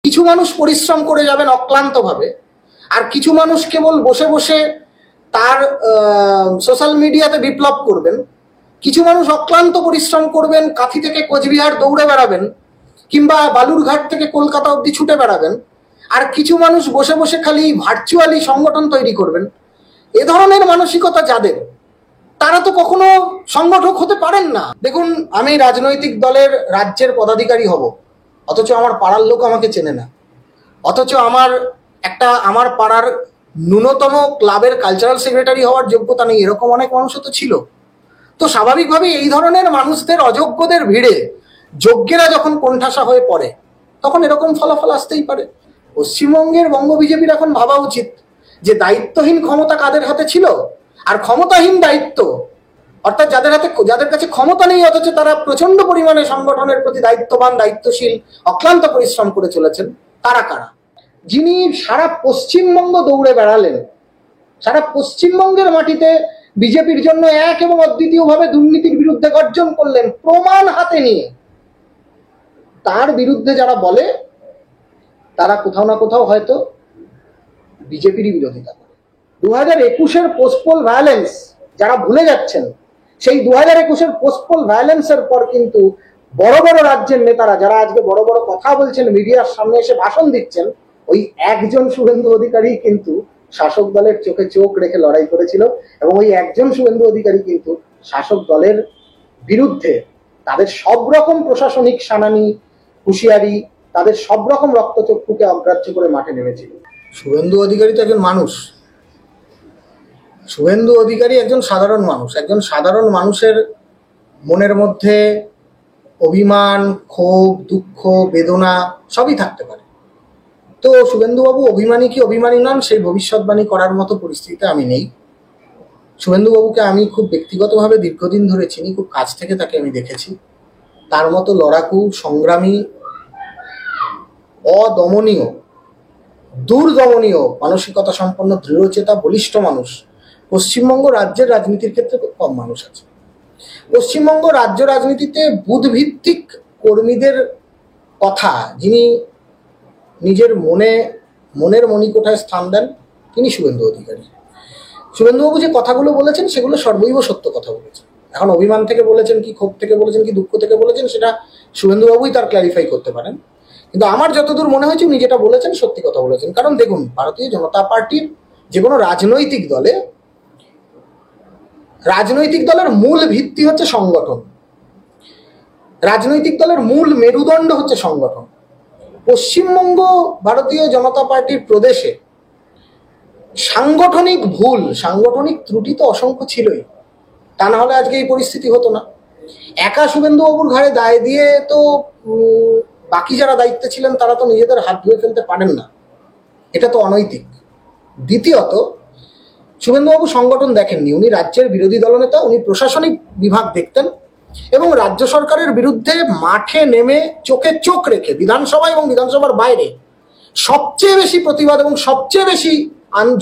কিছু মানুষ পরিশ্রম করে যাবেন অক্লান্তভাবে, আর কিছু মানুষ কেবল বসে বসে তার সোশ্যাল মিডিয়াতে বিপ্লব করবেন। কিছু মানুষ অক্লান্ত পরিশ্রম করবেন, কাঁথি থেকে কোচবিহার দৌড়ে বেড়াবেন, কিংবা বালুরঘাট থেকে কলকাতা অব্দি ছুটে বেড়াবেন। আর কিছু মানুষ বসে বসে খালি ভার্চুয়ালি সংগঠন তৈরি করবেন। এ ধরনের মানসিকতা যাদের, তারা তো কখনো সংগঠক হতে পারেন না। দেখুন, আমি রাজনৈতিক দলের রাজ্যের পদাধিকারী হব, অথচ আমার পাড়ার লোক আমাকে চেনে না। অথচ আমার পাড়ার ন্যূনতম ক্লাবের কালচারাল সেক্রেটারি হওয়ার যোগ্যতা নেই, এরকম অনেক মানুষও তো ছিল। তো স্বাভাবিকভাবেই এই ধরনের মানুষদের, অযোগ্যদের ভিড়ে যোগ্যেরা যখন কোণঠাসা হয়ে পড়ে, তখন এরকম ফলাফল আসতেই পারে। পশ্চিমবঙ্গের বঙ্গ বিজেপির এখন ভাবা উচিত যে দায়িত্বহীন ক্ষমতা কাদের হাতে ছিল, আর ক্ষমতাহীন দায়িত্ব, অর্থাৎ যাদের কাছে ক্ষমতা নেই অথচ তারা প্রচন্ড পরিমাণে সংগঠনের প্রতি দায়িত্ববান, দায়িত্বশীল, অক্লান্ত পরিশ্রম করে চলেছেন, তারা কারা। যিনি সারা পশ্চিমবঙ্গ দৌড়ে বেড়ালেন, সারা পশ্চিমবঙ্গের মাটিতে বিজেপির জন্য এক এবং অদ্বিতীয়ভাবে দুর্নীতির বিরুদ্ধে গর্জন করলেন প্রমাণ হাতে নিয়ে, তার বিরুদ্ধে যারা বলে তারা কোথাও না কোথাও হয়তো বিজেপিরই বিরোধিতা করে। 2021-এর পোস্টপোল ভায়োলেন্স যারা ভুলে যাচ্ছেন, সেই 2021-এর পোস্টপোল ভায়োলেন্সের পর কিন্তু বড় বড় রাজ্যের নেতারা যারা আজকে বড় বড় কথা বলছেন, মিডিয়ার সামনে এসে ভাষণ দিচ্ছেন, ওই একজন শুভেন্দু অধিকারী কিন্তু শাসক দলের চোখে চোখ রেখে লড়াই করেছিল, এবং ওই একজন শুভেন্দু অধিকারী কিন্তু শাসক দলের বিরুদ্ধে তাদের সব রকম প্রশাসনিক সানানি, হুঁশিয়ারি, তাদের সব রকম রক্তচক্ষুকে অগ্রাহ্য করে মাঠে নেমেছিল। শুভেন্দু অধিকারী তো একজন মানুষ। শুভেন্দু অধিকারী একজন সাধারণ মানুষ। একজন সাধারণ মানুষের মনের মধ্যে অভিমান, ক্ষোভ, দুঃখ, বেদনা সবই থাকতে পারে। তো শুভেন্দুবাবু অভিমানী কি অভিমানী নন, সেই ভবিষ্যৎবাণী করার মতো পরিস্থিতিতে আমি নেই। শুভেন্দুবাবুকে আমি খুব ব্যক্তিগতভাবে দীর্ঘদিন ধরে চিনি, খুব কাছ থেকে তাকে আমি দেখেছি। তার মতো লড়াকু, সংগ্রামী, অদমনীয়, দুর্দমনীয় মানসিকতা সম্পন্ন, দৃঢ়চেতা, বলিষ্ঠ মানুষ পশ্চিমবঙ্গ রাজ্যের রাজনীতির ক্ষেত্রে খুব কম মানুষ আছে। পশ্চিমবঙ্গ রাজ্য রাজনীতিতে বুথভিত্তিক কর্মীদের কথা যিনি নিজের মনের মণিকোঠায় স্থান দেন, তিনি শুভেন্দু অধিকারী। শুভেন্দুবাবু যে কথাগুলো বলেছেন সেগুলো সর্বৈব সত্য কথা বলেছেন। এখন অভিমান থেকে বলেছেন কি, ক্ষোভ থেকে বলেছেন কি, দুঃখ থেকে বলেছেন, সেটা শুভেন্দুবাবুই তার ক্ল্যারিফাই করতে পারেন। কিন্তু আমার যতদূর মনে হয়েছে উনি যেটা বলেছেন সত্যি কথা বলেছেন। কারণ দেখুন, ভারতীয় জনতা পার্টির যে কোনো রাজনৈতিক দলের মূল ভিত্তি হচ্ছে সংগঠন। রাজনৈতিক দলের মূল মেরুদণ্ড হচ্ছে সংগঠন। পশ্চিমবঙ্গ ভারতীয় জনতা পার্টির প্রদেশে সাংগঠনিক ভুল, সাংগঠনিক ত্রুটি তো অসংখ্য ছিলই, তা না হলে আজকে এই পরিস্থিতি হতো না। একা শুভেন্দুবাবুর ঘাড়ে দায় দিয়ে তো বাকি যারা দায়িত্বে ছিলেন তারা তো নিজেদের হাত ধুয়ে ফেলতে পারেন না, এটা তো অনৈতিক। দ্বিতীয়ত, শুভেন্দুবাবু সংগঠন দেখেননি, উনি রাজ্যের বিরোধী দলনেতা, উনি প্রশাসনিক বিভাগ দেখতেন এবং রাজ্য সরকারের বিরুদ্ধে মাঠে নেমে চোখে চোখ রেখে বিধানসভা এবং বিধানসভার বাইরে সবচেয়ে বেশি প্রতিবাদ এবং সবচেয়ে বেশি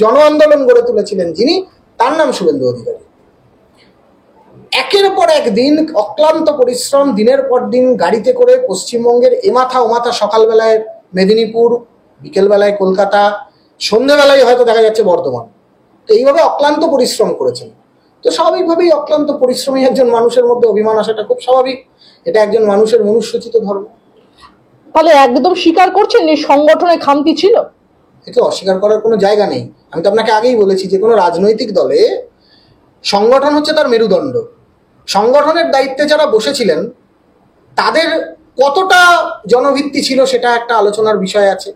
জন আন্দোলন গড়ে তুলেছিলেন যিনি, তার নাম শুভেন্দু অধিকারী। একের পর একদিন অক্লান্ত পরিশ্রম, দিনের পর দিন গাড়িতে করে পশ্চিমবঙ্গের এমাথা ওমাথা, সকালবেলায় মেদিনীপুর, বিকেলবেলায় কলকাতা, সন্ধ্যেবেলায় হয়তো দেখা যাচ্ছে বর্ধমান, তো এইভাবে অক্লান্ত পরিশ্রম করেছেন। তো স্বাভাবিকভাবেই অক্লান্ত পরিশ্রমী একজন মানুষের মধ্যে অভিমান আসাটা খুব স্বাভাবিক, এটা একজন মানুষের মনুষ্যচিত ধর্ম। তাহলে একদম স্বীকার করছেন এই সংগঠনে খামতি ছিল? এতে অস্বীকার করার কোনো জায়গা নেই। আমি তো আপনাকে আগেই বলেছি যে কোনো রাজনৈতিক দলে সংগঠন হচ্ছে তার মেরুদণ্ড। সংগঠনের দায়িত্বে যারা বসেছিলেন তাদের কতটা জনভিত্তি ছিল সেটা একটা আলোচনার বিষয় আছে।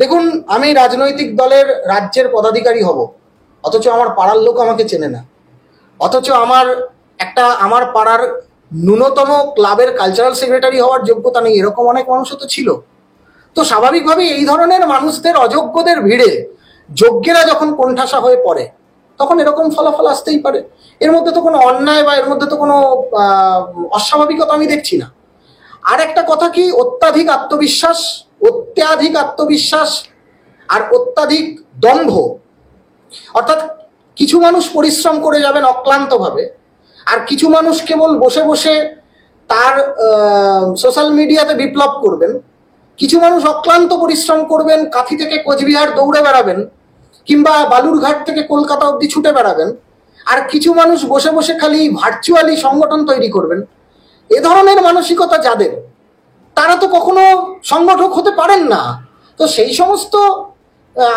দেখুন, আমি রাজনৈতিক দলের রাজ্যের পদাধিকারী হব, অথচ আমার পাড়ার লোক আমাকে চেনে না। অথচ আমার পাড়ার ন্যূনতম ক্লাবের কালচারাল সেক্রেটারি হওয়ার যোগ্যতা নেই, এরকম অনেক মানুষও তো ছিল। তো স্বাভাবিকভাবেই এই ধরনের মানুষদের, অযোগ্যদের ভিড়ে যোগ্যেরা যখন কোণঠাসা হয়ে পড়ে, তখন এরকম ফলাফল আসতেই পারে। এর মধ্যে তো কোনো অন্যায় বা এর মধ্যে তো কোনো অস্বাভাবিকতা আমি দেখছি না। আর একটা কথা কি, অত্যাধিক আত্মবিশ্বাস আর অত্যাধিক দম্ভ, অর্থাৎ কিছু মানুষ পরিশ্রম করে যাবেন অক্লান্তভাবে, আর কিছু মানুষ কেবল বসে বসে তার সোশ্যাল মিডিয়াতে বিপ্লব করবেন। কিছু মানুষ অক্লান্ত পরিশ্রম করবেন, কাঁথি থেকে কোচবিহার দৌড়ে বেড়াবেন, কিংবা বালুরঘাট থেকে কলকাতা অব্দি ছুটে বেড়াবেন, আর কিছু মানুষ বসে বসে খালি ভার্চুয়ালি সংগঠন তৈরি করবেন। এ ধরনের মানসিকতা যাদের, তারা তো কখনো সংগঠক হতে পারেন না। তো সেই সমস্ত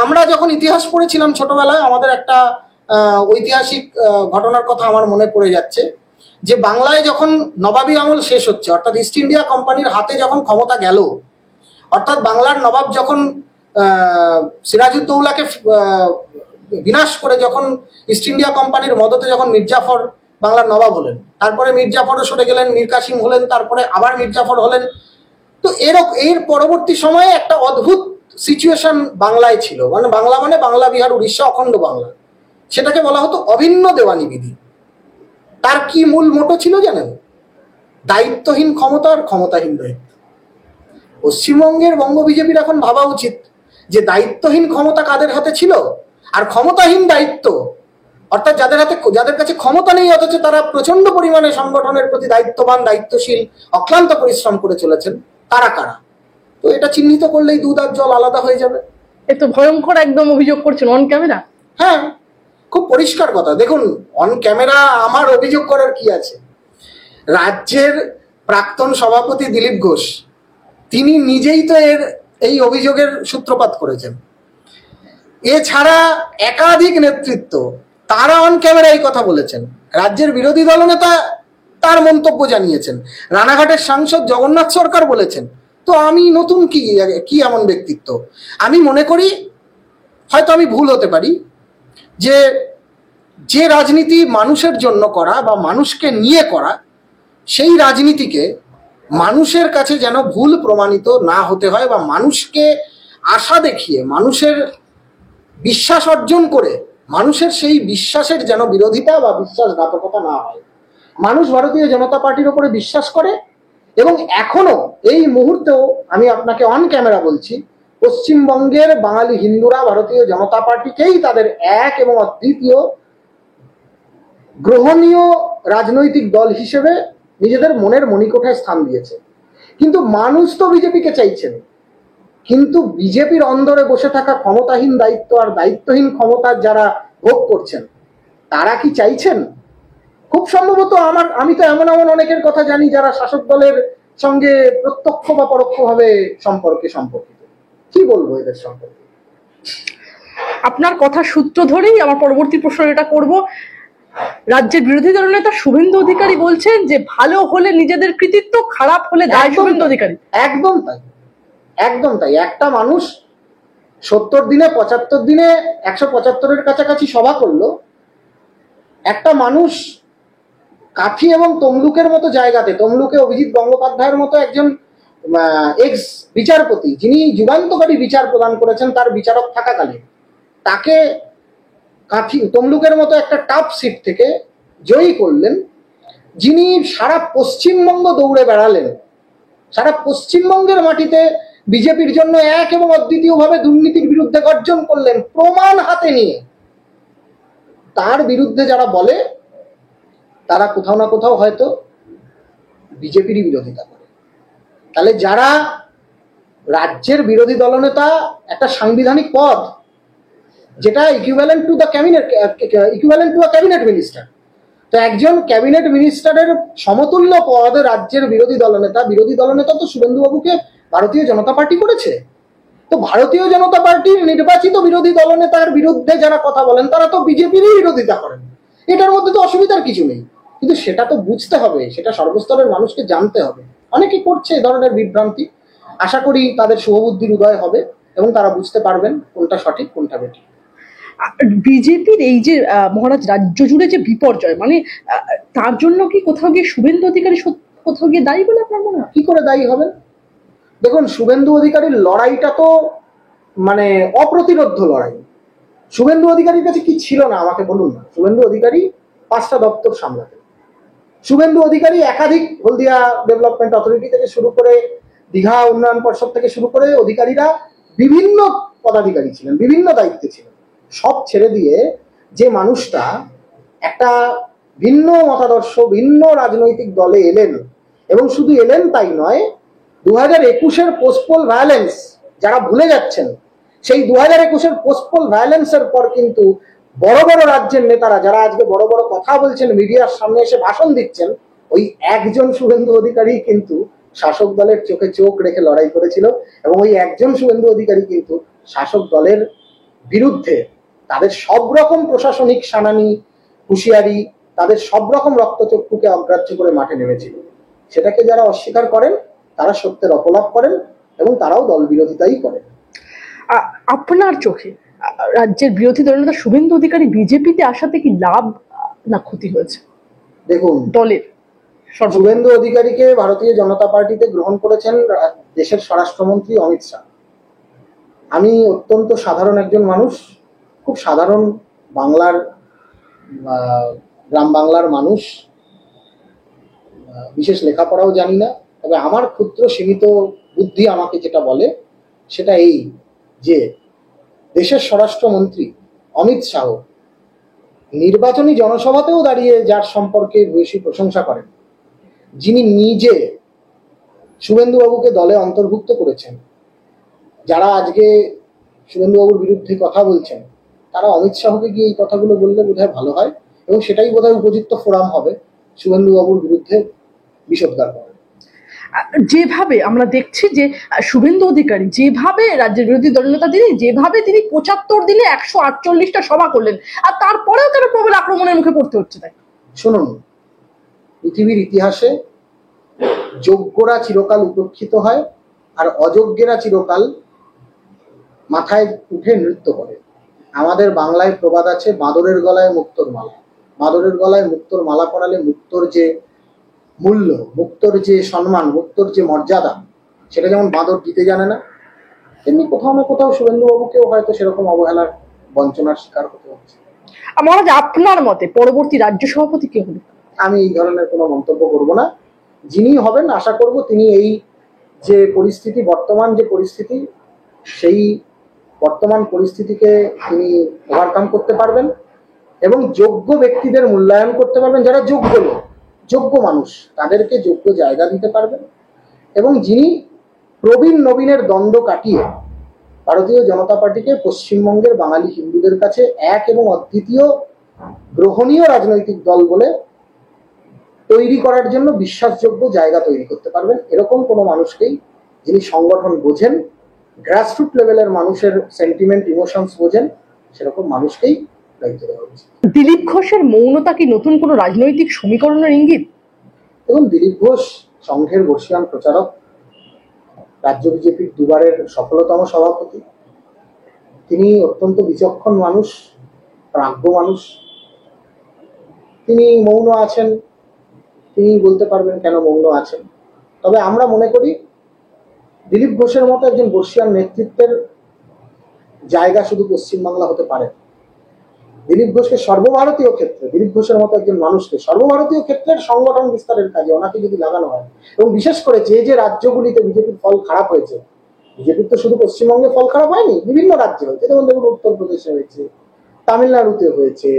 আমরা যখন ইতিহাস পড়েছিলাম ছোটবেলায়, আমাদের একটা ঐতিহাসিক ঘটনার কথা আমার মনে পড়ে যাচ্ছে, যে বাংলায় যখন নবাবী আমল শেষ হচ্ছে, অর্থাৎ ইস্ট ইন্ডিয়া কোম্পানির হাতে যখন ক্ষমতা গেল, অর্থাৎ বাংলার নবাব যখন সিরাজউদ্দৌলাকে বিনাশ করে যখন ইস্ট ইন্ডিয়া কোম্পানির মদতে যখন মির্জাফর বাংলার নবাব হলেন, তারপরে মির্জাফরও সরে গেলেন, মীর কাসিম হলেন, তারপরে আবার মির্জাফর হলেন। তো এর পরবর্তী সময়ে একটা অদ্ভুত সিচুয়েশন বাংলায় ছিল, মানে বাংলা বিহার উড়িষ্যা অখণ্ড বাংলা, সেটাকে বলা হতো অভিন্ন দেওয়ানি বিধি। তার কি মূল মোটো ছিল জানেন? দায়িত্বহীন ক্ষমতা আর ক্ষমতাহীন দায়িত্ব। পশ্চিমবঙ্গের বঙ্গ বিজেপির এখন ভাবা উচিত যে দায়িত্বহীন ক্ষমতা কাদের হাতে ছিল, আর ক্ষমতাহীন দায়িত্ব, অর্থাৎ যাদের কাছে ক্ষমতা নেই অথচ তারা প্রচন্ড পরিমাণে সংগঠনের প্রতি দায়িত্ববান, দায়িত্বশীল, অক্লান্ত পরিশ্রম করে চলেছেন, তারা কারা। তো এটা চিহ্নিত করলেই দুধ আর জল আলাদা হয়ে যাবে। এ তো ভয়ঙ্কর একদম অভিযোগ করছেন অন ক্যামেরা। হ্যাঁ, খুব পরিষ্কার কথা। দেখুন, অন ক্যামেরা আমার অভিযোগ করার কি আছে? রাজ্যের প্রাক্তন সভাপতি দিলীপ ঘোষ, তিনি নিজেই তো এই অভিযোগের সূত্রপাত করেছেন। এছাড়া একাধিক নেতৃত্ব তারা অন ক্যামেরা এই কথা বলেছেন। রাজ্যের বিরোধী দলনেতা তার মন্তব্য জানিয়েছেন। রানাঘাটের সাংসদ জগন্নাথ সরকার বলেছেন। তো আমি নতুন কি এমন ব্যক্তিত্ব? আমি মনে করি, হয়তো আমি ভুল হতে পারি, যে রাজনীতি মানুষের জন্য করা বা মানুষকে নিয়ে করা, সেই রাজনীতিকে মানুষের কাছে যেন ভুল প্রমাণিত না হতে হয়, বা মানুষকে আশা দেখিয়ে, মানুষের বিশ্বাস অর্জন করে মানুষের সেই বিশ্বাসের যেন বিরোধিতা বা বিশ্বাসঘাতকতা না হয়। মানুষ ভারতীয় জনতা পার্টির ওপরে বিশ্বাস করে, এবং এখনো এই মুহূর্তেও আমি আপনাকে অন ক্যামেরা বলছি, পশ্চিমবঙ্গের বাঙালি হিন্দুরা ভারতীয় জনতা পার্টিকেই তাদের এক এবং অদ্বিতীয় গ্রহণীয় রাজনৈতিক দল হিসেবে নিজেদের মনের মণিকোঠায় স্থান দিয়েছে। কিন্তু মানুষ তো বিজেপিকে চাইছেন, কিন্তু বিজেপির অন্দরে বসে থাকা ক্ষমতাহীন দায়িত্ব আর দায়িত্বহীন ক্ষমতার যারা ভোগ করছেন, তারা কি চাইছেন? খুব সম্ভবত আমি তো এমন অনেকের কথা জানি যারা শাসক দলের সঙ্গে প্রত্যক্ষ বা পরোক্ষভাবে সম্পর্কিত। কি বলবো এদের সম্পর্কে? আপনার কথা সূত্র ধরেই আমার পরবর্তী প্রশ্ন এটা করব। রাজ্যের বিরোধী দলনেতা শুভেন্দু অধিকারী বলছেন যে ভালো হলে নিজেদের কৃতিত্ব, খারাপ হলে দায় শুভেন্দু অধিকারী। একদম তাই, একদম তাই। একটা মানুষ 70 দিনে 75 দিনে 175-এর কাছাকাছি সভা করলো। একটা মানুষ কাঠি এবং তমলুকের মতো জায়গাতে, তমলুকে অভিজিৎ গঙ্গোপাধ্যায়ের মতো একজন এক্স বিচারপতি, যিনি যুগান্তকারী বিচার প্রদান করেছেন তার বিচারক থাকাকালে, তাকে তমলুকের মতো একটা টাফ সিট থেকে জয়ী করলেন, যিনি সারা পশ্চিমবঙ্গ দৌড়ে বেড়ালেন, সারা পশ্চিমবঙ্গের মাটিতে বিজেপির জন্য এক এবং অদ্বিতীয়ভাবে দুর্নীতির বিরুদ্ধে গর্জন করলেন প্রমাণ হাতে নিয়ে। তার বিরুদ্ধে যারা বলে, তারা কোথাও না কোথাও হয়তো বিজেপিরই বিরোধিতা করে। তাহলে যারা রাজ্যের বিরোধী দলনেতা, একটা সাংবিধানিক পদ যেটা ইকুইভ্যালেন্ট টু ক্যাবিনেট মিনিস্টার, তো একজন ক্যাবিনেট মিনিস্টারের সমতুল্য পদ রাজ্যের বিরোধী দলনেতা তো শুভেন্দুবাবুকে ভারতীয় জনতা পার্টি করেছে। তো ভারতীয় জনতা পার্টির নির্বাচিত বিরোধী দলনেতার বিরুদ্ধে যারা কথা বলেন, তারা তো বিজেপিরই বিরোধিতা করেন। এটার মধ্যে তো অসুবিধার কিছু নেই, কিন্তু সেটা তো বুঝতে হবে, সেটা সর্বস্তরের মানুষকে জানতে হবে। অনেকে করছে এ ধরনের বিভ্রান্তি। আশা করি তাদের শুভবুদ্ধির উদয় হবে এবং তারা বুঝতে পারবেন কোনটা সঠিক কোনটা বেঠিক। বিজেপির এই যে মহারাজ রাজ্য জুড়ে যে বিপর্যয়, মানে তার জন্য কি কোথাও গিয়ে শুভেন্দু অধিকারী কোথাও গিয়ে দায়ী বলে আপনার মনে হয়? কি করে দায়ী হবেন? দেখুন, শুভেন্দু অধিকারীর লড়াইটা তো মানে অপ্রতিরোধ্য লড়াই। শুভেন্দু অধিকারীর কাছে কি ছিল না আমাকে বলুন না। শুভেন্দু অধিকারী 5টা দপ্তর সামলাতেন। শুভেন্দু অধিকারী একাধিক, হলদিয়া ডেভেলপমেন্ট অথরিটি থেকে শুরু করে, দীঘা উন্নয়ন পর্ষদ থেকে শুরু করে, অধিকারীরা বিভিন্ন পদাধিকারী ছিলেন, বিভিন্ন দায়িত্বে ছিলেন। সব ছেড়ে দিয়ে যে মানুষটা একটা ভিন্ন মতাদর্শ, ভিন্ন রাজনৈতিক দলে এলেন, এবং শুধু এলেন তাই নয়, 2021-এর পোস্টপোল ভায়োলেন্স যারা ভুলে যাচ্ছেন, সেই 2021-এর পোস্টপোল ভায়োলেন্সের পর কিন্তু বড় বড় রাজ্যের নেতারা যারা আজকে বড় বড় কথা বলছেন, মিডিয়ার সামনে এসে ভাষণ দিচ্ছেন, ওই একজন শুভেন্দু অধিকারী কিন্তু শাসক দলের চোখে চোখ রেখে লড়াই করেছিল, এবং ওই একজন শুভেন্দু অধিকারী কিন্তু শাসক দলের বিরুদ্ধে তাদের সব রকম প্রশাসনিক সানানি, হুঁশিয়ারি, তাদের সব রকম রক্তচক্ষুকে অগ্রাহ্য করে মাঠে নেমেছিল। সেটাকে যারা অস্বীকার করেন তারা সত্যের অপলাপ করেন, এবং তারাও দল বিরোধিতাই করেন। আপনার চোখে রাজ্যের বিরোধী দলনেতা শুভেন্দু অধিকারী বিজেপিতে আসাতে কি লাভ না ক্ষতি হয়েছে? দেখুন, দলের শুভেন্দু অধিকারীকে ভারতীয় জনতা পার্টিতে গ্রহণ করেছেন দেশের স্বরাষ্ট্রমন্ত্রী অমিত শাহ। আমি অত্যন্ত সাধারণ একজন মানুষ, খুব সাধারণ বাংলার গ্রাম বাংলার মানুষ, বিশেষ লেখাপড়াও জানি না। তবে আমার ক্ষুদ্র সীমিত বুদ্ধি আমাকে যেটা বলে সেটা এই, যে দেশের স্বরাষ্ট্রমন্ত্রী অমিত শাহ নির্বাচনী জনসভাতেও দাঁড়িয়ে যার সম্পর্কে বেশি প্রশংসা করেন, যিনি নিজে শুভেন্দুবাবুকে দলে অন্তর্ভুক্ত করেছেন, যারা আজকে শুভেন্দুবাবুর বিরুদ্ধে কথা বলছেন, তারা অমিত শাহকে গিয়ে এই কথাগুলো বললে বোধহয় ভালো হয়, এবং সেটাই বোধহয় উপযুক্ত ফোরাম হবে শুভেন্দুবাবুর বিরুদ্ধে বিষোদ্গার করা। যেভাবে আমরা দেখছি যে শুভেন্দু অধিকারী যেভাবে রাজ্যের বিরোধী দলনেতা তিনি 75 দিনে 148টা সভা করলেন, আর তারপরেও কেন প্রবল আক্রমণের মুখে পড়তে হচ্ছে? তাই শুনুন, পৃথিবীর ইতিহাসে যোগ্যরা চিরকাল উপেক্ষিত হয়, আর অযোগ্যেরা চিরকাল মাথায় উঠে নৃত্য করে। আমাদের বাংলায় প্রবাদ আছে, বাঁদরের গলায় মুক্তোর মালা। বাঁদরের গলায় মুক্তোর মালা পরালে মুক্তোর যে মূল্য, মুক্তোর যে সম্মান, মুক্তোর যে মর্যাদা, সেটা যেমন বাঁদর দিতে জানে না, তেমনি কোথাও না কোথাও শুভেন্দুবাবুকেও হয়তো সেরকম অবহেলার, বঞ্চনার শিকার হতে হচ্ছে। মহারাজ, আপনার মতে পরবর্তী রাজ্য সভাপতি কে হলো? আমি এই ধরনের কোনো মন্তব্য করব না। যিনি হবেন আশা করব তিনি এই যে পরিস্থিতি, বর্তমান যে পরিস্থিতি, সেই বর্তমান পরিস্থিতিকে তিনি ওভারকাম করতে পারবেন, এবং যোগ্য ব্যক্তিদের মূল্যায়ন করতে পারবেন, যারা যোগ্য লোক, যোগ্য মানুষ, তাদেরকে যোগ্য জায়গা দিতে পারবেন, এবং যিনি প্রবীণ নবীনের দ্বন্দ্ব কাটিয়ে ভারতীয় জনতা পার্টিকে পশ্চিমবঙ্গের বাঙালি হিন্দুদের কাছে এক এবং অদ্বিতীয় গ্রহণীয় রাজনৈতিক দল বলে তৈরি করার জন্য বিশ্বাসযোগ্য জায়গা তৈরি করতে পারবেন, এরকম কোনো মানুষকেই, যিনি সংগঠন বোঝেন, গ্রাসরুট লেভেলের মানুষের সেন্টিমেন্ট, ইমোশনস বোঝেন, সেরকম মানুষকেই দায়িত্ব দেওয়া হচ্ছে। দিলীপ ঘোষের মৌনতা কি নতুন কোনো রাজনৈতিক সমীকরণের ইঙ্গিত? এবং দিলীপ ঘোষ সংঘের বর্ষিয়ান প্রচারক, রাজ্য বিজেপির দুবারের সফলতম সভাপতি, তিনি অত্যন্ত বিচক্ষণ মানুষ, প্রাজ্ঞ মানুষ। তিনি মৌন আছেন, তিনি বলতে পারবেন কেন মৌন আছেন। তবে আমরা মনে করি দিলীপ ঘোষের মতো একজন বর্ষিয়ান নেতৃত্বের জায়গা শুধু পশ্চিমবাংলা হতে পারে। দিলীপ ঘোষকে সর্বভারতীয় ক্ষেত্রে, দিলীপ ঘোষের মতো একজন মানুষকে সর্বভারতীয় ক্ষেত্রের সংগঠন বিস্তারের কাজে ওনাকে যদি লাগানো হয়, এবং বিশেষ করে যে যে রাজ্যগুলিতে বিজেপির ফল খারাপ হয়েছে, বিজেপির তো শুধু পশ্চিমবঙ্গে ফল খারাপ হয়নি, বিভিন্ন রাজ্যে হয়েছে, যেমন দেখুন উত্তরপ্রদেশে হয়েছে, তামিলনাড়ুতে হয়েছে,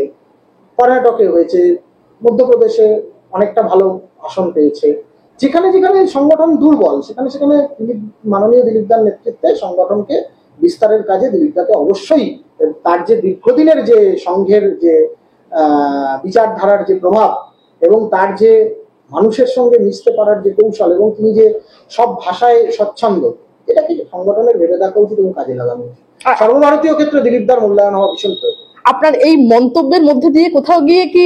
কর্ণাটকে হয়েছে, মধ্যপ্রদেশে অনেকটা ভালো আসন পেয়েছে। যেখানে যেখানে সংগঠন দুর্বল, সেখানে সেখানে মাননীয় দিলীপ দার নেতৃত্বে সংগঠনকে বিস্তারের কাজে দিলীপ দাকে অবশ্যই, তার যে দীর্ঘদিনের যে সংঘের যে বিচারধারার যে প্রভাব, এবং তার যে মানুষের সঙ্গে মিশতে পারার যে কৌশল, এবং তিনি যে সব ভাষায় স্বচ্ছন্দ, এটাকে সংগঠনের ভেবে দেখা উচিত এবং কাজে লাগানো উচিত। সর্বভারতীয় ক্ষেত্রে দিলীপ দার মূল্যায়ন হওয়া ভীষণ প্রয়োজন। আপনার এই মন্তব্যের মধ্যে দিয়ে কোথাও গিয়ে কি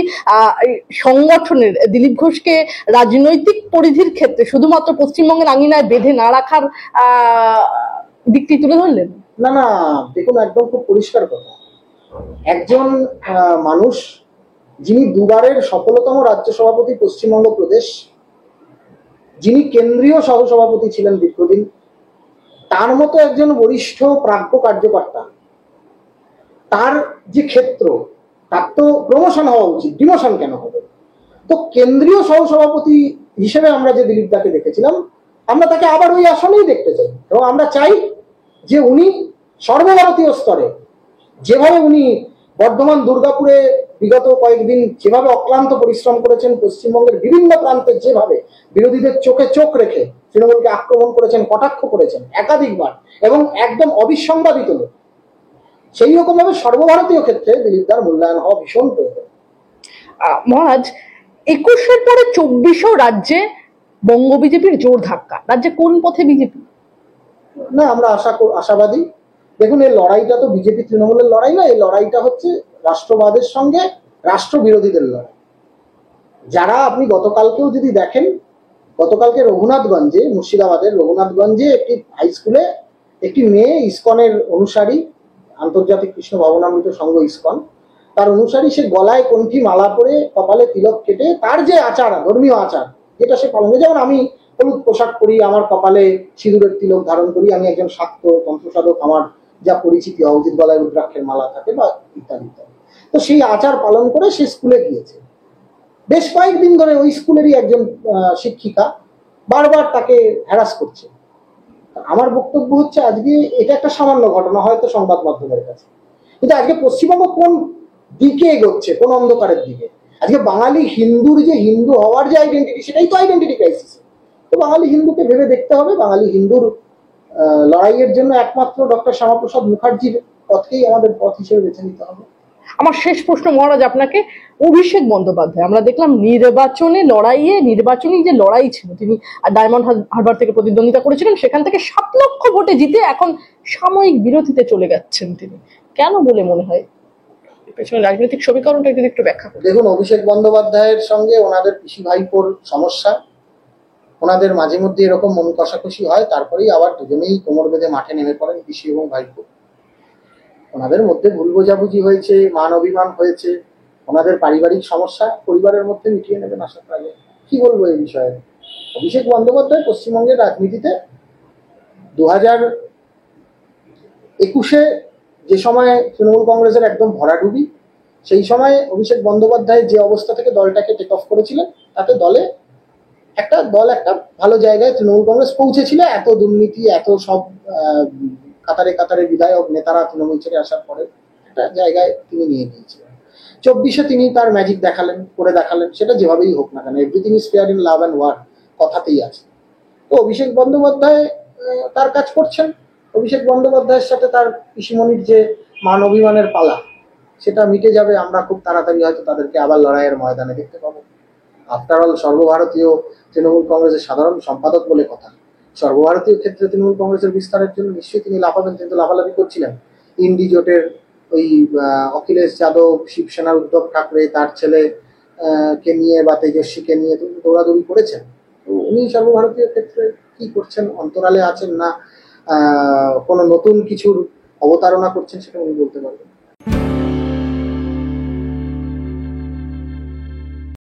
সংগঠনের দিলীপ ঘোষকে রাজনৈতিক পরিধির ক্ষেত্রে শুধুমাত্র পশ্চিমবঙ্গের আঙিনায় বেঁধে না রাখার দিকটি তুলে ধরলেন? না না, দেখুন, একদম খুব পরিষ্কার কথা। একজন মানুষ যিনি দুবারের সফলতম রাজ্য সভাপতি পশ্চিমবঙ্গ প্রদেশ, যিনি কেন্দ্রীয় সহসভাপতি ছিলেন দীর্ঘদিন, তার মতো একজন বরিষ্ঠ প্রাজ্ঞ কার্যকর্তা, তার যে ক্ষেত্র, তার তো প্রমোশন হওয়া উচিত, ডিমোশন কেন হবে? তো কেন্দ্রীয় সহসভাপতি হিসেবে আমরা যে দিলীপ দাকে দেখেছিলাম, আমরা তাকে আবার ওই আসনেই দেখতে চাই, এবং আমরা চাই যে উনি সর্বভারতীয় স্তরে যেভাবে উনি বর্ধমান দুর্গাপুরে বিগত কয়েকদিন যেভাবে অক্লান্ত পরিশ্রম করেছেন, পশ্চিমবঙ্গের বিভিন্ন প্রান্তে যেভাবে বিরোধীদের চোখে চোখ রেখে তৃণমূলকে আক্রমণ করেছেন, কটাক্ষ করেছেন একাধিকবার, এবং একদম অবিসংবাদিত লোক, সেই রকম ভাবে সর্বভারতীয় ক্ষেত্রে দিলীপদার মূল্যায়ন হওয়া ভীষণ প্রয়োজন। মহারাজ, 21-এর পরে 24 রাজ্যে বঙ্গ বিজেপির জোর ধাক্কা। রাজ্যে কোন পথে বিজেপি? না, আমরা আশাবাদী। দেখুন, এই লড়াইটা তো বিজেপি তৃণমূলের লড়াই না, এই লড়াইটা হচ্ছে রাষ্ট্রবাদের সঙ্গে রাষ্ট্রবিরোধীদের লড়াই। যারা, আপনি গতকালকেও যদি দেখেন, গতকালকে রঘুনাথগঞ্জে, মুর্শিদাবাদের রঘুনাথগঞ্জে একটি হাই স্কুলে একটি মেয়ে ইসকনের অনুসারী, আন্তর্জাতিক কৃষ্ণ ভবনামৃত সংঘ ইসকন, তার অনুসারী, সে গলায় কণ্ঠি মালা পরে, কপালে তিলক কেটে, তার যে আচার, ধর্মীয় আচার, যেটা সে পালন করে, যেমন আমি হলুদ পোশাক পরি, আমার কপালে সিঁদুরের তিলক ধারণ করি, আমি একজন শাক্ত তন্ত্রসাধক, আমার যা পরিচিতি হওয়া উচিত, গলায় রুদ্রাক্ষের মালা থাকে বা ইত্যাদি ইত্যাদি, তো সেই আচার পালন করে সে স্কুলে গিয়েছে। বেশ কয়েকদিন ধরে ওই স্কুলেরই একজন শিক্ষিকা বারবার তাকে হ্যারাস করছে। আমার বক্তব্য হচ্ছে, আজকে এটা একটা সামান্য ঘটনা হয়তো সংবাদ মাধ্যমের কাছে, কিন্তু আজকে পশ্চিমবঙ্গ কোন দিকে এগোচ্ছে, কোন অন্ধকারের দিকে? আজকে বাঙালি হিন্দুর যে হিন্দু হওয়ার যে আইডেন্টিটি, সেটাই তো আইডেন্টিটি ক্রাইসিস। তো বাঙালি হিন্দুকে ভেবে দেখতে হবে, বাঙালি হিন্দুর লড়াইয়ের জন্য একমাত্র ডক্টর শ্যামাপ্রসাদ মুখার্জির পথকেই আমাদের পথ হিসেবে বেছে নিতে হবে। আমার শেষ প্রশ্ন মহারাজ আপনাকে, অভিষেক বন্দ্যোপাধ্যায়, আমরা দেখলাম নির্বাচনী যে লড়াই ছিল, তিনি ডায়মন্ড হারবার থেকে প্রতিদ্বন্দ্বিতা করেছিলেন, সেখান থেকে 7 লক্ষ ভোটে জিতে এখন সাময়িক বিরতিতে চলে যাচ্ছেন তিনি, কেন বলে মনে হয়? পেছনে রাজনৈতিক সমীকরণটা যদি একটু ব্যাখ্যা করুন। দেখুন, অভিষেক বন্দ্যোপাধ্যায়ের সঙ্গে ওনাদের পিসি ভাইপোর সমস্যা, ওনাদের মাঝে মধ্যে এরকম মন কষাকষি হয়, তারপরেই আবার দুজনেই কোমর বেঁধে মাঠে নেমে পড়েন, পিসি এবং ভাইপো। ওনাদের মধ্যে ভুল বোঝাবুঝি হয়েছে, মান অভিমান হয়েছে, ওনাদের পারিবারিক সমস্যা পরিবারের মধ্যে মিটিয়ে নেবেন আশা করা যায়। কি বলবো এই বিষয়ে? অভিষেক বন্দ্যোপাধ্যায় পশ্চিমবঙ্গের রাজনীতিতে 2021-এ যে সময় তৃণমূল কংগ্রেসের একদম ভরাডুবি, সেই সময় অভিষেক বন্দ্যোপাধ্যায় যে অবস্থা থেকে দলটাকে টেক অফ করেছিলেন, তাতে একটা ভালো জায়গায় তৃণমূল কংগ্রেস পৌঁছেছিল। এত দুর্নীতি, এত সব কাতারে কাতারে বিধায়ক নেতারা তৃণমূল ছেড়ে আসার পরে একটা জায়গায় তিনি নিয়ে গিয়েছিলেন। 24-এ তিনি তার ম্যাজিক করে দেখালেন, সেটা যেভাবেই হোক না কেন, everything is fair in love and war কথাতেই আছে। তো অভিষেক বন্দ্যোপাধ্যায় তার কাজ করছেন। অভিষেক বন্দ্যোপাধ্যায়ের সাথে তার পিসিমণির যে মান অভিমানের পালা, সেটা মিটে যাবে। আমরা খুব তাড়াতাড়ি হয়তো তাদেরকে আবার লড়াইয়ের ময়দানে দেখতে পাবো। আফটার অল সর্বভারতীয় তৃণমূল কংগ্রেসের সাধারণ সম্পাদক বলে কথা, সর্বভারতীয় ক্ষেত্রে তৃণমূল কংগ্রেসের বিস্তারের জন্য নিশ্চয়ই তিনি লাফাবেন। কিন্তু লাফালাফি করছিলেন ইন্ডি জোটের ওই অখিলেশ যাদব, শিবসেনার উদ্ধব ঠাকরে, তার ছেলে কে নিয়ে বা তেজস্বীকে নিয়ে দৌড়াদৌড়ি করেছেন। তো উনি সর্বভারতীয় ক্ষেত্রে কি করছেন, অন্তরালে আছেন না কোনো নতুন কিছুর অবতারণা করছেন, সেটা উনি বলতে পারবেন।